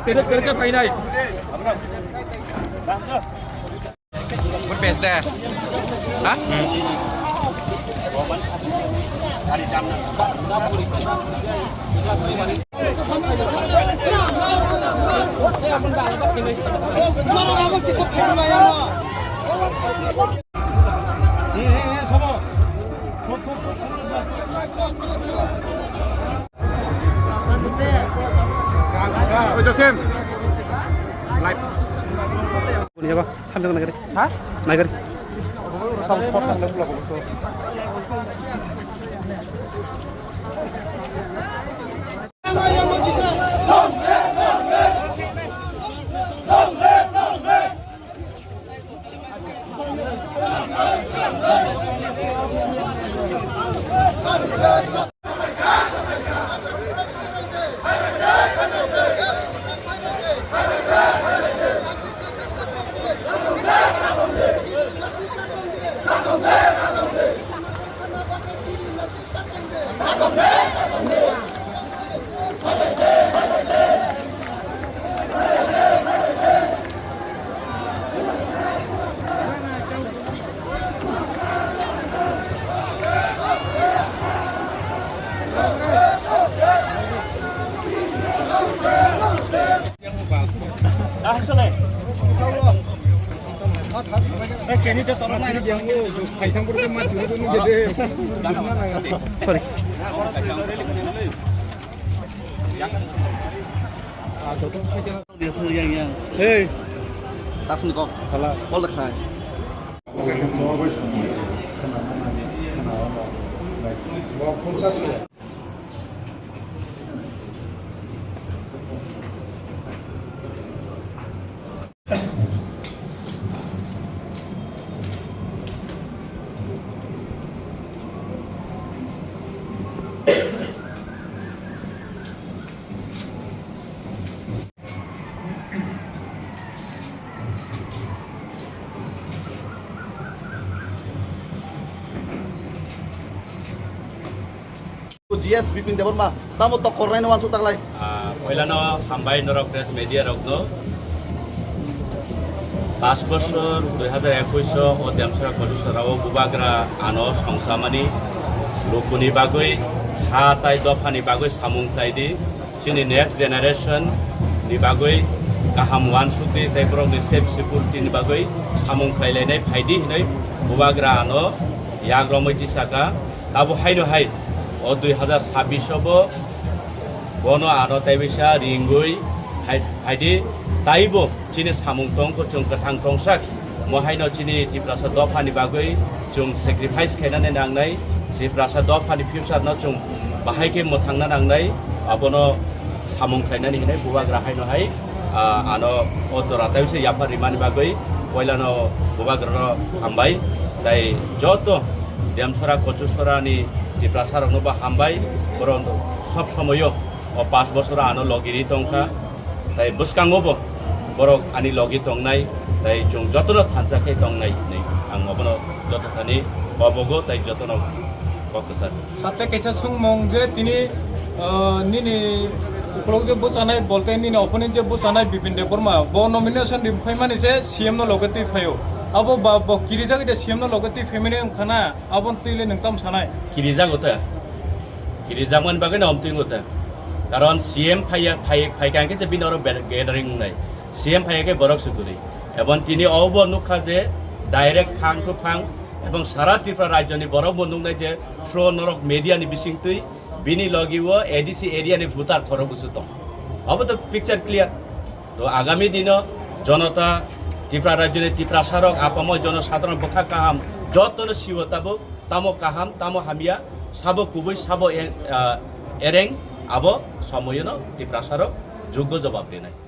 Terus phải này. Một bể rẻ. Hả? Ôi cho xem. Lại. Ini apa? Sambil naik. Hah? Naik. Tahu spot kan dalam lagu itu. Kayaknya dia taruh mana yang kaitan kurang macam itu jadi. Sorry. Dia sering yang. Hey. Tak sungguh. Salah. Polak hai. GS Bipin Deborma, tamu tokor lain wan sutak lai. पहिलानो हामबाय नरक press media रकनो 5 বছর 2021 ও দেমসরা কলুসরাও বুবাগ্রা আনো সংসামানি লোকুনি বাগৈ হা তাই দফানি বাগৈ সামুং তাইদি চিনি next generation नि बागै गाहाम वान सुक्ति ताइब्रं नि सेफ सिकिउरिटी नि बागै सामुं खायलायनाय फायदि हिनै बुबाग्रा आनो याग्रमै दिसाका ताबो हायनो हाय o 2026 bo bono ano taibisa ringui haidi taibo chini samung tong ko chung kathang tong sak mo haino chini tiprasa dofani bagoi chung sacrifice khainane nangnai tiprasa dofani future no chung bahai ke mo thangna nangnai abono samung khainani hinai bubagra haino hai ano odora taibisa yapa rimani bagoi poilano bubagra hambai dai joto demsora kochusora ni Diprasarok no ba hambai boron sab somoyo o 5 বছর ano logiri tongka tai buskango bo borok ani logi tongnai tai chung jotono thansa khai tongnai nei ang obono joto thani bobogo tai jotono bokasar সাথে কেসা সুংমং যে তিনি নিনি উপলক যে বুচানাই বলতে নিনি opponent যে বুচানাই বিপিন দেববর্মা ব nomination দিফাইমানিসে সিএম নো লগতি ফায়ো abo ba kirijaga de siam no logati family khana abon tuile ningtam sanai kirijaman bagai na omting gota karon CM phai kan ke bin oro gathering nai CM phai ke borok suguri ebon tini obo nukha je direct phang to phang ebong sara tripura rajyo ni borok bondung nai je thro norok media ni bising tui bini logiwo ADC area ni bhutar khoro busu tong abo to picture clear to agami dino jonata Tipra Rajyone Tipra Sarok apamo জনসাধারণ বখা কাহাম যতন সিওতাবো তামো কাহাম তামো হামিয়া সাবো কুবই সাবো এরেং আবো সময়নো Tipra Sarok যোগ্য জবাব দেনাই